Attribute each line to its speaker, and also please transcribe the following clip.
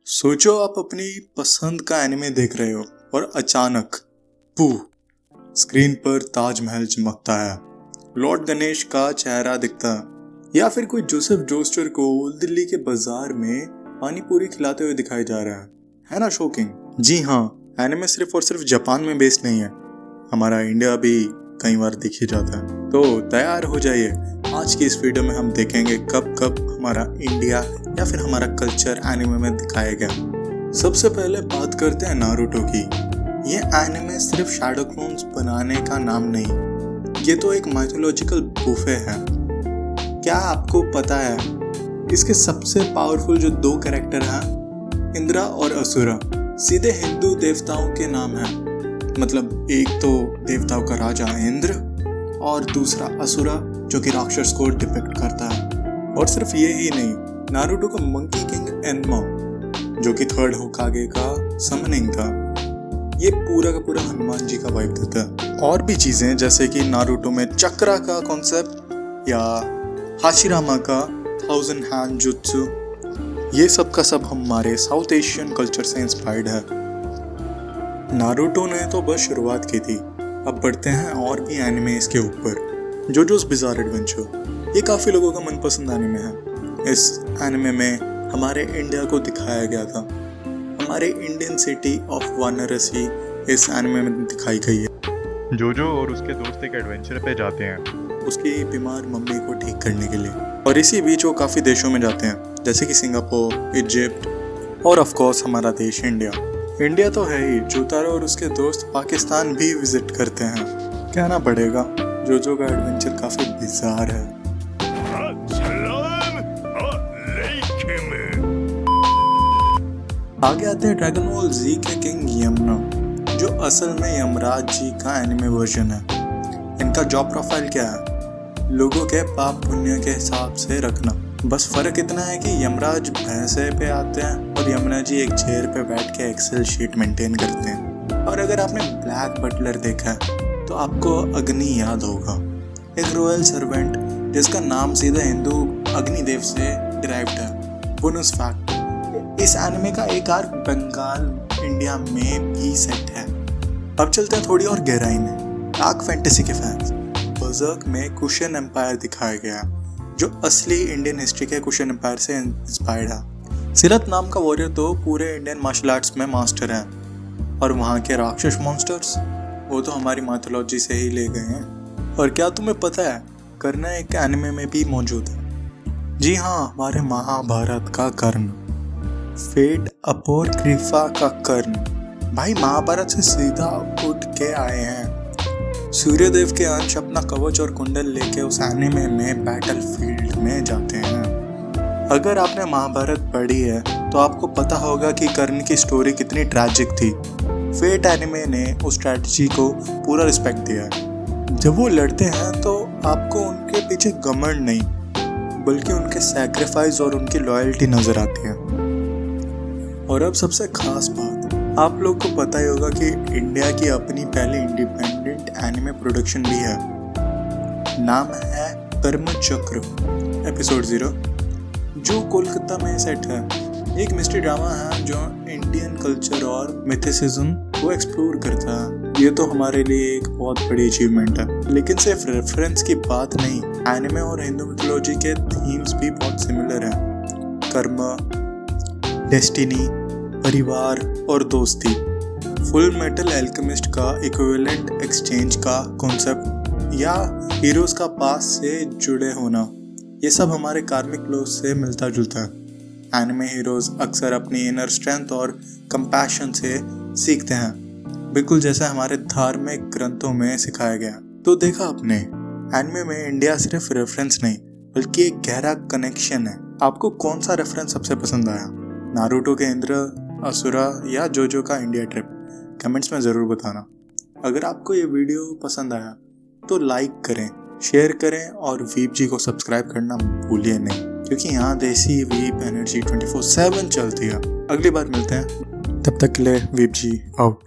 Speaker 1: सोचो आप अपनी पसंद का एनिमे देख रहे हो और अचानक पू स्क्रीन पर ताजमहल चमकता है, लॉर्ड गणेश का चेहरा दिखता है या फिर कोई जोसेफ जोस्टर को दिल्ली के बाजार में पानी पूरी खिलाते हुए दिखाई जा रहा है ना शॉकिंग। जी हाँ, एनिमे सिर्फ और सिर्फ जापान में बेस्ड नहीं है, हमारा इंडिया भी कई बार दिख ही जाता है। तो तैयार हो जाइए, आज की इस वीडियो में हम देखेंगे कब कब हमारा इंडिया या फिर हमारा कल्चर एनिमे में दिखाया गया। सबसे पहले बात करते हैं नारुतो की। ये एनिमे सिर्फ शैडो क्लोन्स बनाने का नाम नहीं, ये तो एक माइथोलॉजिकल बुफे है। क्या आपको पता है इसके सबसे पावरफुल जो दो कैरेक्टर हैं, इंद्रा और असुरा, सीधे हिंदू देवताओं के नाम हैं। मतलब एक तो देवताओं का राजा इंद्र और दूसरा असुरा जो कि राक्षस को डिपिक्ट करता है। और सिर्फ ये ही नहीं, नारुतो का मंकी किंग एन्मा जो कि थर्ड होकागे का समनिंग था, ये पूरा का पूरा हनुमान जी का वाइब देता है। और भी चीजें जैसे कि नारुतो में चक्रा का कॉन्सेप्ट या हाशिरामा का 1000 हैंड जुत्सु, ये सब का सब हमारे साउथ एशियन कल्चर से इंस्पायर्ड है। नारुतो ने तो बस शुरुआत की थी, अब बढ़ते हैं और भी एनिमे इसके ऊपर। जोजोस बिज़ार एडवेंचर, ये काफ़ी लोगों का मनपसंद एनिमे है। इस एनिमे में हमारे इंडिया को दिखाया गया था, हमारे इंडियन सिटी ऑफ वाराणसी इस एनिमे में दिखाई गई है।
Speaker 2: जोजो और उसके दोस्त एक एडवेंचर पे जाते हैं
Speaker 1: उसकी बीमार मम्मी को ठीक करने के लिए, और इसी बीच वो काफ़ी देशों में जाते हैं जैसे कि सिंगापुर, इजिप्ट और ऑफ कोर्स हमारा देश इंडिया। इंडिया तो है ही, जोतारो और उसके दोस्त पाकिस्तान भी विजिट करते हैं। कहना पड़ेगा जोजो का एडवेंचर काफी बिज़ार है। आगे आते हैं ड्रैगन बॉल जी के किंग यमुना, जो असल में यमराज जी का एनिमे वर्जन है। इनका जॉब प्रोफाइल क्या है? लोगों के पाप पुण्य के हिसाब से रखना। बस फर्क इतना है कि यमराज भैंसे पे आते हैं और यमुना जी एक चेयर पे बैठ के एक्सेल शीट मेंटेन करते हैं। और अगर आपने ब्लैक बटलर देखा है तो आपको अग्नि याद होगा, एक रॉयल सर्वेंट जिसका नाम सीधा हिंदू अग्निदेव से डिराइव्ड है। बोनस फैक्ट, इस एनिमे का एक आर्क बंगाल इंडिया में भी सेट है। अब चलते हैं थोड़ी और गहराई में। डार्क फैंटेसी के फैंस, बर्जर्क में कुशन एम्पायर दिखाया गया जो असली इंडियन हिस्ट्री के कुशन एम्पायर से इंस्पायर्ड है। सिरत नाम का वॉरियर तो पूरे इंडियन मार्शल आर्ट्स में मास्टर है, और वहाँ के राक्षस मॉन्स्टर्स वो तो हमारी माइथोलॉजी से ही ले गए हैं। और क्या तुम्हें पता है, कर्ण एक एनिमे में भी मौजूद है। जी हाँ, हमारे महाभारत का कर्ण, फेट अपोक्रिफा का कर्ण। भाई महाभारत से सीधा उठ के आए हैं। सूर्यदेव के अंश अपना कवच और कुंडल लेके उस एनिमे में बैटल फील्ड में जाते हैं। अगर आपने महाभारत पढ़ी है तो आपको पता होगा कि कर्ण की स्टोरी कितनी ट्रैजिक थी। फेट एनिमे ने उस स्ट्रैटेजी को पूरा रिस्पेक्ट दिया है। जब वो लड़ते हैं तो आपको उनके पीछे घमंड नहीं, बल्कि उनके सैक्रिफाइस और उनकी लॉयल्टी नजर आती है। और अब सबसे खास बात, आप लोग को पता ही होगा कि इंडिया की अपनी पहली इंडिपेंडेंट एनिमे प्रोडक्शन भी है। नाम है कर्मचक्र एपिसोड 0, जो कोलकाता में सेट है। एक मिस्ट्री ड्रामा है जो इंडियन कल्चर और मिथिसिज्म को एक्सप्लोर करता है। ये तो हमारे लिए एक बहुत बड़ी अचीवमेंट है। लेकिन सिर्फ रेफरेंस की बात नहीं, एनिमे और हिंदू मिथोलॉजी के थीम्स भी बहुत सिमिलर हैं। कर्म, डेस्टिनी, परिवार और दोस्ती। फुल मेटल एल्केमिस्ट का इक्विवेलेंट एक्सचेंज का कॉन्सेप्ट या हीरोज का पास से जुड़े होना, ये सब हमारे कार्मिक लॉ से मिलता जुलता है। एनिमे हीरोज अक्सर अपनी इनर स्ट्रेंथ और कंपैशन से सीखते हैं, बिल्कुल जैसे हमारे धार्मिक ग्रंथों में सिखाया गया। तो देखा आपने, एनिमे में इंडिया सिर्फ रेफरेंस नहीं बल्कि एक गहरा कनेक्शन है। आपको कौन सा रेफरेंस सबसे पसंद आया? नारुतो के इंद्र, असुरा या जोजो का इंडिया ट्रिप? कमेंट्स में ज़रूर बताना। अगर आपको ये वीडियो पसंद आया तो लाइक करें, शेयर करें और वीप जी को सब्सक्राइब करना भूलिए नहीं, क्योंकि यहाँ देसी वीप एनर्जी 24/7 चलती है। अगली बार मिलते हैं, तब तक के लिए वीप जी आउट।